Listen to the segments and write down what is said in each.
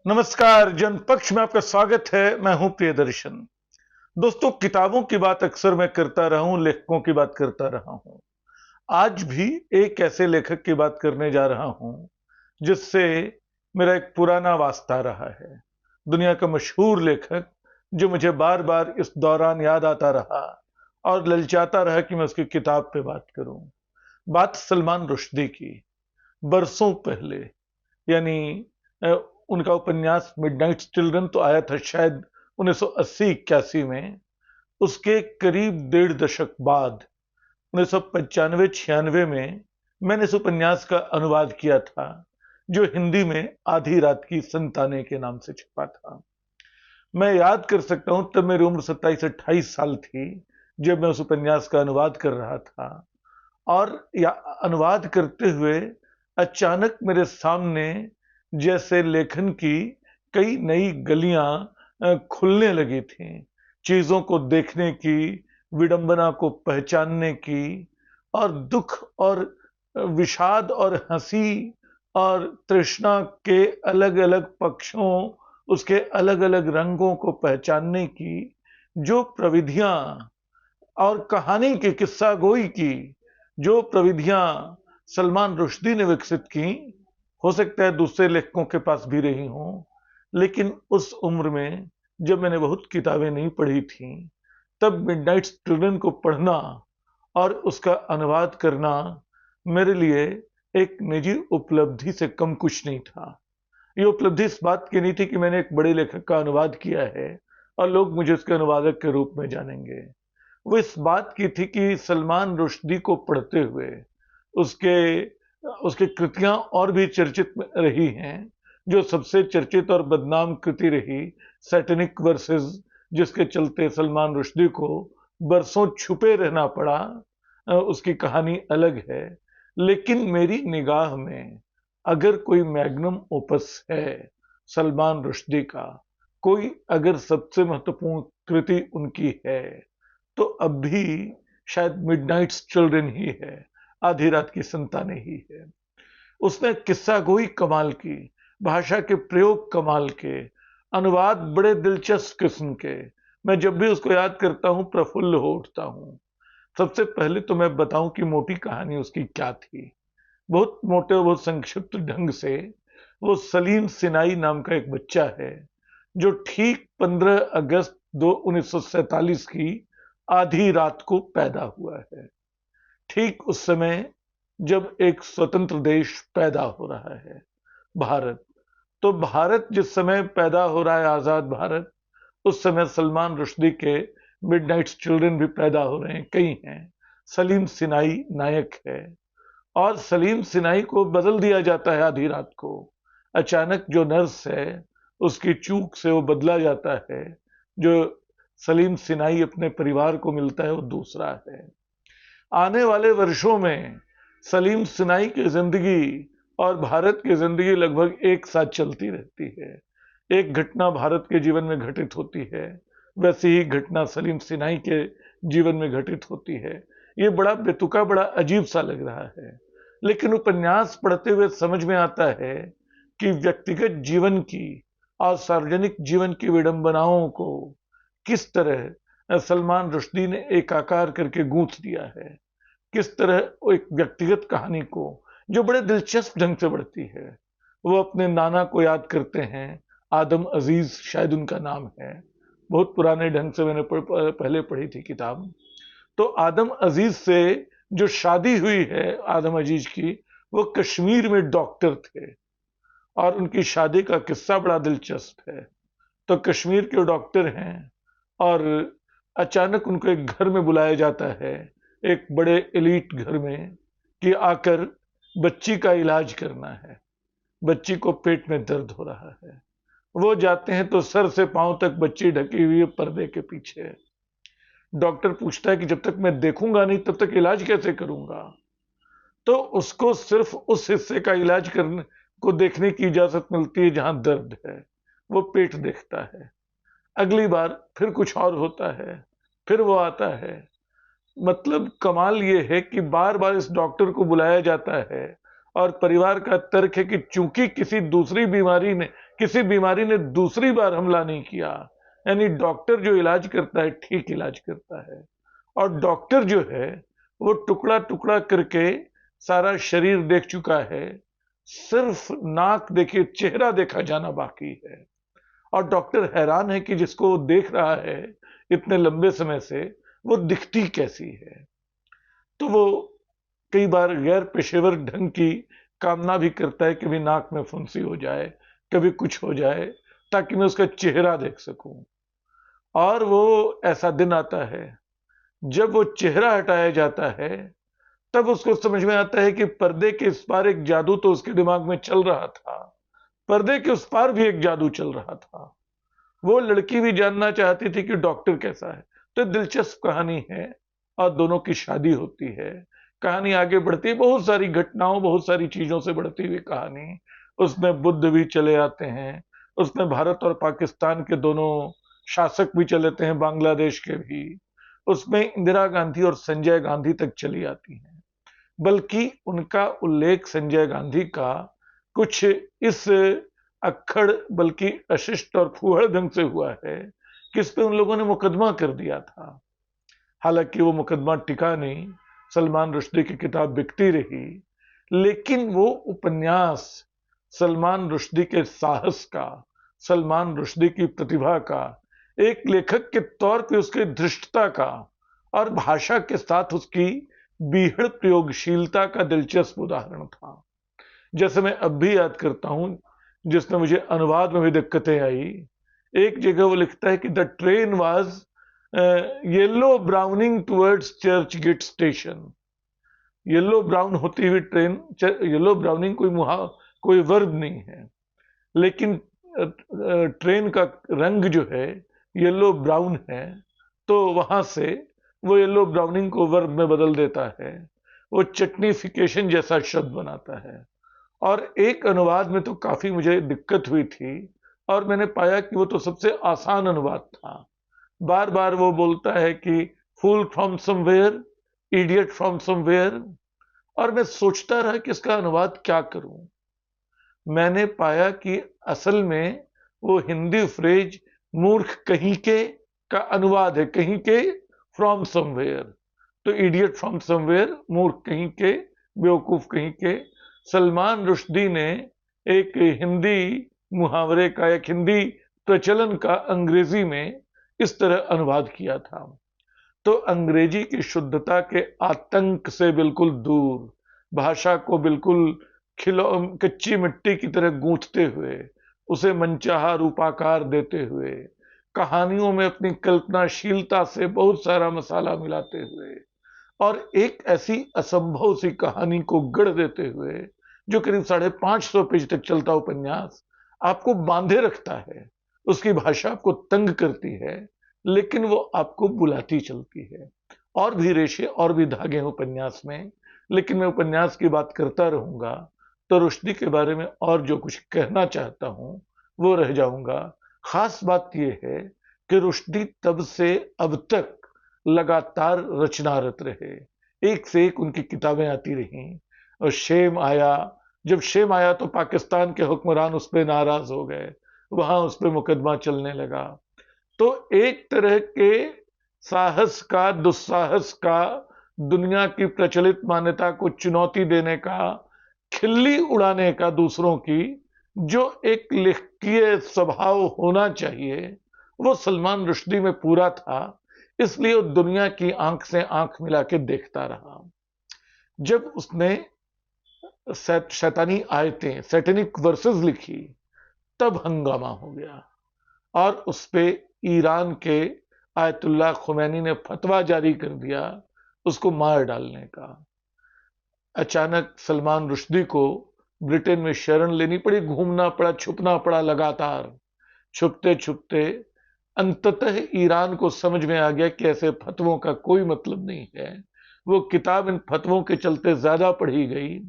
नमस्कार। जनपक्ष में आपका स्वागत है। मैं हूं प्रियदर्शन। दोस्तों, किताबों की बात अक्सर मैं करता रहा हूं, लेखकों की बात करता रहा हूं। आज भी एक ऐसे लेखक की बात करने जा रहा हूं जिससे मेरा एक पुराना वास्ता रहा है। दुनिया का मशहूर लेखक जो मुझे बार बार इस दौरान याद आता रहा और ललचाता रहा कि मैं उसकी किताब पे बात करूं। बात सलमान रुश्दी की। बरसों पहले, यानी अ, उनका उपन्यास मिडनाइट चिल्ड्रन तो आया था शायद 1980-81 में। उसके करीब डेढ़ दशक बाद 1995-96 में मैंने इस उपन्यास का अनुवाद किया था, जो हिंदी में आधी रात की संतानें के नाम से छपा था। मैं याद कर सकता हूं, तब मेरी उम्र 27-28 साल थी जब मैं उस उपन्यास का अनुवाद कर रहा था। और या अनुवाद करते हुए अचानक मेरे सामने जैसे लेखन की कई नई गलियां खुलने लगी थीं। चीजों को देखने की, विडंबना को पहचानने की, और दुख और विषाद और हंसी और तृष्णा के अलग अलग पक्षों, उसके अलग अलग रंगों को पहचानने की जो प्रविधियां, और कहानी की, किस्सा गोई की जो प्रविधियां सलमान रुश्दी ने विकसित की, हो सकता है दूसरे लेखकों के पास भी रही हों। लेकिन उस उम्र में जब मैंने बहुत किताबें नहीं पढ़ी थी, तब मिडनाइट चिल्ड्रन को पढ़ना और उसका अनुवाद करना मेरे लिए एक निजी उपलब्धि से कम कुछ नहीं था। ये उपलब्धि इस बात की नहीं थी कि मैंने एक बड़े लेखक का अनुवाद किया है और लोग मुझे उसके अनुवादक के रूप में जानेंगे। वो इस बात की थी कि सलमान रुश्दी को पढ़ते हुए उसके उसकी कृतियां और भी चर्चित रही हैं। जो सबसे चर्चित और बदनाम कृति रही, सैटेनिक वर्सेस, जिसके चलते सलमान रुश्दी को बरसों छुपे रहना पड़ा, उसकी कहानी अलग है। लेकिन मेरी निगाह में अगर कोई मैग्नम ओपस है सलमान रुश्दी का, कोई अगर सबसे महत्वपूर्ण कृति उनकी है, तो अब भी शायद मिडनाइट चिल्ड्रन ही है, आधी रात की संतानें ही है। उसने किस्सा गोई कमाल की, भाषा के प्रयोग कमाल के, अनुवाद बड़े दिलचस्प किस्म के। मैं जब भी उसको याद करता हूं प्रफुल्ल हो उठता हूं। सबसे पहले तो मैं बताऊं कि मोटी कहानी उसकी क्या थी। बहुत मोटे और बहुत संक्षिप्त ढंग से, वो सलीम सिनाई नाम का एक बच्चा है जो ठीक 15 अगस्त 1947 की आधी रात को पैदा हुआ है। ठीक उस समय जब एक स्वतंत्र देश पैदा हो रहा है, भारत। तो भारत जिस समय पैदा हो रहा है, आजाद भारत, उस समय सलमान रुश्दी के मिडनाइट चिल्ड्रन भी पैदा हो रहे हैं, कई हैं। सलीम सिनाई नायक है और सलीम सिनाई को बदल दिया जाता है आधी रात को। अचानक जो नर्स है उसकी चूक से वो बदला जाता है। जो सलीम सिनाई अपने परिवार को मिलता है वो दूसरा है। आने वाले वर्षों में सलीम सिनाई की जिंदगी और भारत की जिंदगी लगभग एक साथ चलती रहती है। एक घटना भारत के जीवन में घटित होती है, वैसी ही घटना सलीम सिनाई के जीवन में घटित होती है। ये बड़ा बेतुका, बड़ा अजीब सा लग रहा है, लेकिन उपन्यास पढ़ते हुए समझ में आता है कि व्यक्तिगत जीवन की और सार्वजनिक जीवन की विडंबनाओं को किस तरह सलमान रुश्दी ने एकाकार करके गूंथ दिया है। किस तरह एक व्यक्तिगत कहानी को, जो बड़े दिलचस्प ढंग से बढ़ती है। वो अपने नाना को याद करते हैं, आदम अजीज शायद उनका नाम है। बहुत पुराने ढंग से मैंने पहले पढ़ी थी किताब। तो आदम अजीज से जो शादी हुई है आदम अजीज की, वो कश्मीर में डॉक्टर थे और उनकी शादी का किस्सा बड़ा दिलचस्प है। तो कश्मीर के डॉक्टर हैं और अचानक उनको एक घर में बुलाया जाता है, एक बड़े एलीट घर में, कि आकर बच्ची का इलाज करना है। बच्ची को पेट में दर्द हो रहा है। वो जाते हैं तो सर से पांव तक बच्ची ढकी हुई है पर्दे के पीछे। डॉक्टर पूछता है कि जब तक मैं देखूंगा नहीं तब तक इलाज कैसे करूंगा। तो उसको सिर्फ उस हिस्से का इलाज करने को देखने की इजाजत मिलती है जहां दर्द है। वो पेट देखता है। अगली बार फिर कुछ और होता है, फिर वो आता है। मतलब कमाल ये है कि बार बार इस डॉक्टर को बुलाया जाता है और परिवार का तर्क है कि चूंकि किसी दूसरी बीमारी ने किसी बीमारी ने दूसरी बार हमला नहीं किया। यानी डॉक्टर जो इलाज करता है ठीक इलाज करता है, और डॉक्टर जो है वो टुकड़ा टुकड़ा करके सारा शरीर देख चुका है, सिर्फ नाक देखिए, चेहरा देखा जाना बाकी है। और डॉक्टर हैरान है कि जिसको वो देख रहा है इतने लंबे समय से, वो दिखती कैसी है। तो वो कई बार गैर पेशेवर ढंग की कामना भी करता है कि भी नाक में फुंसी हो जाए, कभी कुछ हो जाए, ताकि मैं उसका चेहरा देख सकूं। और वो ऐसा दिन आता है जब वो चेहरा हटाया जाता है, तब उसको समझ में आता है कि पर्दे के इस पार एक जादू तो उसके दिमाग में चल रहा था, पर्दे के उस पार भी एक जादू चल रहा था। वो लड़की भी जानना चाहती थी कि डॉक्टर कैसा है। तो दिलचस्प कहानी है, और दोनों की शादी होती है, कहानी आगे बढ़ती है, बहुत सारी घटनाओं, बहुत सारी चीजों से बढ़ती हुई कहानी। उसमें बुद्ध भी चले आते हैं, उसमें भारत और पाकिस्तान के दोनों शासक भी चले आते हैं, बांग्लादेश के भी, उसमें इंदिरा गांधी और संजय गांधी तक चली आती हैं। बल्कि उनका उल्लेख संजय गांधी का कुछ इस अक्खड़ बल्कि अशिष्ट और फूहड़ ढंग से हुआ है कि इस पे उन लोगों ने मुकदमा कर दिया था। हालांकि वो मुकदमा टिका नहीं, सलमान रुश्दी की किताब बिकती रही, लेकिन वो उपन्यास सलमान रुश्दी के साहस का, सलमान रुश्दी की प्रतिभा का, एक लेखक के तौर पे उसकी धृष्टता का, और भाषा के साथ उसकी बीहड़ प्रयोगशीलता का दिलचस्प उदाहरण था। जैसे मैं अब भी याद करता हूं, जिसमें मुझे अनुवाद में भी दिक्कतें आई। एक जगह वो लिखता है कि the train was yellow browning towards Churchgate station. Yellow brown होती हुई ट्रेन, येलो ब्राउनिंग कोई वर्ब नहीं है, लेकिन ट्रेन का रंग जो है येलो ब्राउन है, तो वहां से वो येलो ब्राउनिंग को वर्ब में बदल देता है, वो चटनीफिकेशन जैसा शब्द बनाता है। और एक अनुवाद में तो काफी मुझे दिक्कत हुई थी, और मैंने पाया कि वो तो सबसे आसान अनुवाद था। बार बार वो बोलता है कि fool from somewhere, idiot from somewhere, और मैं सोचता रहा कि इसका अनुवाद क्या करूं। मैंने पाया कि असल में वो हिंदी फ्रेज मूर्ख कहीं के का अनुवाद है, कहीं के फ्रॉम समवेयर। तो इडियट फ्रॉम समवेयर, मूर्ख कहीं के, बेवकूफ कहीं के। सलमान रुश्दी ने एक हिंदी मुहावरे का, एक हिंदी प्रचलन का अंग्रेजी में इस तरह अनुवाद किया था। तो अंग्रेजी की शुद्धता के आतंक से बिल्कुल दूर, भाषा को बिल्कुल कच्ची मिट्टी की तरह गूंथते हुए, उसे मनचाहा रूपाकार देते हुए, कहानियों में अपनी कल्पनाशीलता से बहुत सारा मसाला मिलाते हुए, और एक ऐसी असंभव सी कहानी को गढ़ देते हुए, जो करीब 550 पेज तक चलता उपन्यास आपको बांधे रखता है। उसकी भाषा आपको तंग करती है, लेकिन वो आपको बुलाती चलती है। और भी रेशे और भी धागे हैं उपन्यास में, लेकिन मैं उपन्यास की बात करता रहूंगा तो रुश्दी के बारे में और जो कुछ कहना चाहता हूं वो रह जाऊंगा। खास बात यह है कि रुश्दी तब से अब तक लगातार रचनारत रहे, एक से एक उनकी किताबें आती रहीं। और शेम आया, जब शेम आया तो पाकिस्तान के हुक्मरान उस पर नाराज हो गए, वहां उस पर मुकदमा चलने लगा। तो एक तरह के साहस का, दुस्साहस का, दुनिया की प्रचलित मान्यता को चुनौती देने का, खिल्ली उड़ाने का दूसरों की, जो एक लेखकीय स्वभाव होना चाहिए, वो सलमान रुश्दी में पूरा था। इसलिए वो दुनिया की आंख से आंख मिला के देखता रहा। जब उसने शैतानी आयतें, सैटेनिक वर्सेस लिखी, तब हंगामा हो गया, और उस पे ईरान के आयतुल्लाह खुमैनी ने फतवा जारी कर दिया उसको मार डालने का। अचानक सलमान रुश्दी को ब्रिटेन में शरण लेनी पड़ी, घूमना पड़ा, छुपना पड़ा लगातार। छुपते छुपते अंततः ईरान को समझ में आ गया कि ऐसे फतवों का कोई मतलब नहीं है। वो किताब इन फतवों के चलते ज्यादा पढ़ी गई,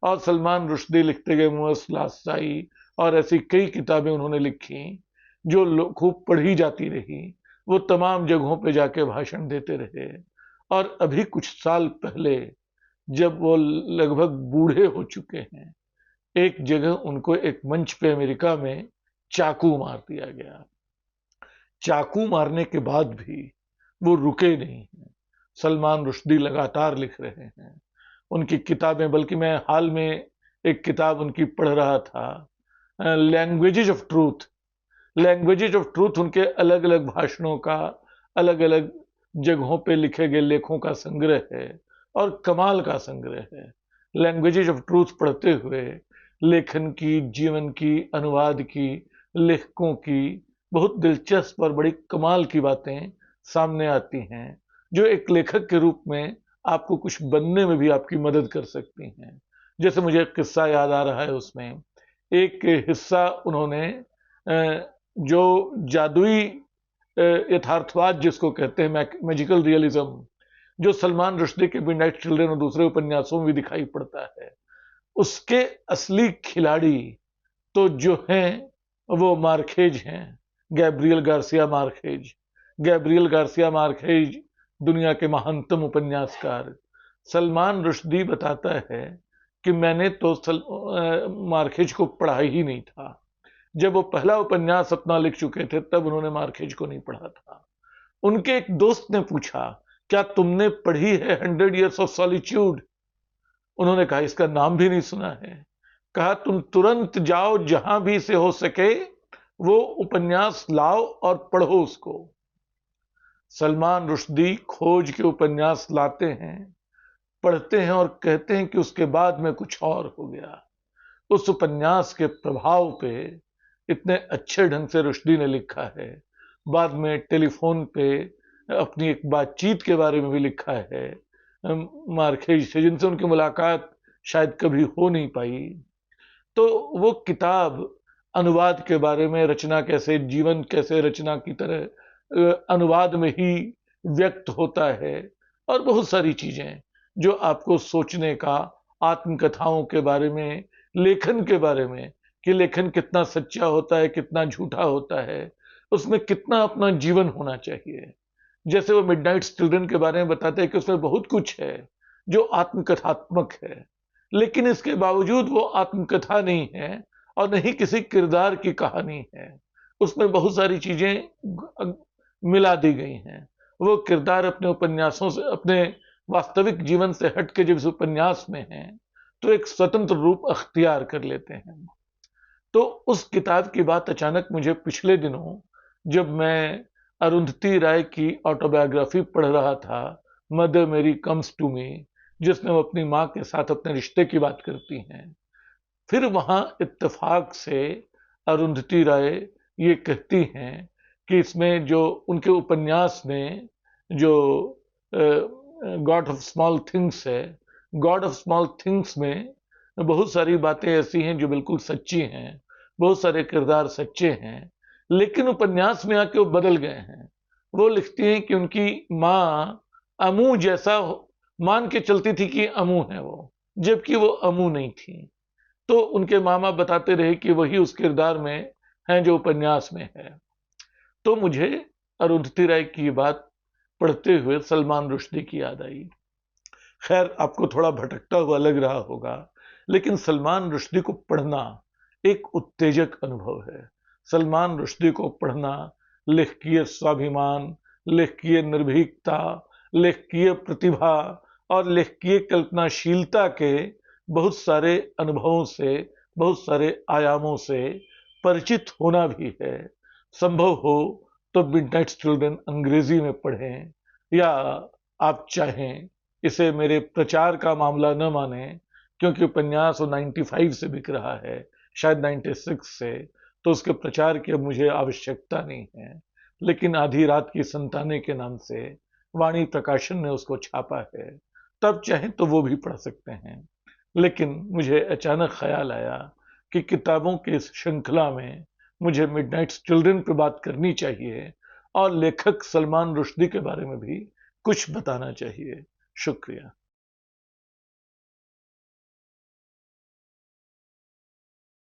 और सलमान रुश्दी लिखते गए मुअस्सलासाई और ऐसी कई किताबें उन्होंने लिखी जो खूब पढ़ी जाती रही। वो तमाम जगहों पे जाके भाषण देते रहे, और अभी कुछ साल पहले जब वो लगभग बूढ़े हो चुके हैं, एक जगह उनको एक मंच पे अमेरिका में चाकू मार दिया गया। चाकू मारने के बाद भी वो रुके नहीं हैं। सलमान रुश्दी लगातार लिख रहे हैं। उनकी किताबें, बल्कि मैं हाल में एक किताब उनकी पढ़ रहा था, languages of truth. Languages of truth उनके अलग अलग भाषणों का, अलग अलग जगहों पे लिखे गए लेखों का संग्रह है और कमाल का संग्रह है। लैंग्वेजेज ऑफ ट्रूथ पढ़ते हुए लेखन की, जीवन की, अनुवाद की, लेखकों की बहुत दिलचस्प और बड़ी कमाल की बातें सामने आती हैं, जो एक लेखक के रूप में आपको कुछ बनने में भी आपकी मदद कर सकती हैं। जैसे मुझे एक किस्सा याद आ रहा है, उसमें एक हिस्सा उन्होंने जो जादुई यथार्थवाद जिसको कहते हैं, मैजिकल रियलिज्म, जो सलमान रुश्दी के मिडनाइट चिल्ड्रन और दूसरे उपन्यासों में भी दिखाई पड़ता है, उसके असली खिलाड़ी तो जो हैं वो मार्केज हैं, Gabriel Garcia Marquez. Gabriel Garcia Marquez दुनिया के महानतम उपन्यासकार। सलमान रुश्दी बताता है कि मैंने तो मार्केज को पढ़ा ही नहीं था। जब वो पहला उपन्यास अपना लिख चुके थे तब उन्होंने मार्केज को नहीं पढ़ा था। उनके एक दोस्त ने पूछा, क्या तुमने पढ़ी है 100 Years ऑफ सॉलिट्यूड? उन्होंने कहा, इसका नाम भी नहीं सुना है। कहा, तुम तुरंत जाओ, जहां भी से हो सके वो उपन्यास लाओ और पढ़ो उसको। सलमान रुश्दी खोज के उपन्यास लाते हैं, पढ़ते हैं और कहते हैं कि उसके बाद में कुछ और हो गया। उस उपन्यास के प्रभाव पे इतने अच्छे ढंग से रुश्दी ने लिखा है। बाद में टेलीफोन पे अपनी एक बातचीत के बारे में भी लिखा है मार्केज से, जिनसे उनकी मुलाकात शायद कभी हो नहीं पाई। तो वो किताब अनुवाद के बारे में, रचना कैसे, जीवन कैसे रचना की तरह अनुवाद में ही व्यक्त होता है, और बहुत सारी चीजें जो आपको सोचने का, आत्मकथाओं के बारे में, लेखन के बारे में, कि लेखन कितना सच्चा होता है, कितना झूठा होता है, उसमें कितना अपना जीवन होना चाहिए। जैसे वो मिडनाइट चिल्ड्रन के बारे में बताते हैं कि उसमें बहुत कुछ है जो आत्मकथात्मक है, लेकिन इसके बावजूद वो आत्मकथा नहीं है और नहीं किसी किरदार की कहानी है। उसमें बहुत सारी चीजें मिला दी गई हैं। वो किरदार अपने उपन्यासों से, अपने वास्तविक जीवन से हट के जब इस उपन्यास में हैं तो एक स्वतंत्र रूप अख्तियार कर लेते हैं। तो उस किताब की बात अचानक मुझे पिछले दिनों, जब मैं अरुंधति राय की ऑटोबायोग्राफी पढ़ रहा था, मदर मेरी कम्स टू मी, जिसमें वो अपनी माँ के साथ अपने रिश्ते की बात करती हैं, फिर वहां इत्तेफाक से अरुंधति राय ये कहती हैं कि इसमें जो उनके उपन्यास में जो गॉड ऑफ स्मॉल थिंग्स है, गॉड ऑफ स्मॉल थिंग्स में बहुत सारी बातें ऐसी हैं जो बिल्कुल सच्ची हैं, बहुत सारे किरदार सच्चे हैं, लेकिन उपन्यास में आके वो बदल गए हैं। वो लिखती हैं कि उनकी माँ अमू जैसा मान के चलती थी कि अमू है वो, जबकि वो अमू नहीं थी। तो उनके मामा बताते रहे कि वही उस किरदार में हैं जो उपन्यास में है। तो मुझे अरुंधति राय की बात पढ़ते हुए सलमान रुश्दी की याद आई। खैर, आपको थोड़ा भटकता हुआ लग रहा होगा, लेकिन सलमान रुश्दी को पढ़ना एक उत्तेजक अनुभव है। सलमान रुश्दी को पढ़ना लेखकीय स्वाभिमान, लेखकीय निर्भीकता, लेखकीय प्रतिभा और लेखकीय कल्पनाशीलता के बहुत सारे अनुभवों से, बहुत सारे आयामों से परिचित होना भी है। संभव हो तो मिडनाइट चिल्ड्रन अंग्रेजी में पढ़ें, या आप चाहें इसे मेरे प्रचार का मामला न माने, क्योंकि उपन्यास 95 से बिक रहा है, शायद 96 से, तो उसके प्रचार की अब मुझे आवश्यकता नहीं है। लेकिन आधी रात की संतानें के नाम से वाणी प्रकाशन ने उसको छापा है, तब चाहें तो वो भी पढ़ सकते हैं। लेकिन मुझे अचानक ख्याल आया कि किताबों की इस श्रृंखला में मुझे मिडनाइट चिल्ड्रन पे बात करनी चाहिए और लेखक सलमान रुश्दी के बारे में भी कुछ बताना चाहिए। शुक्रिया।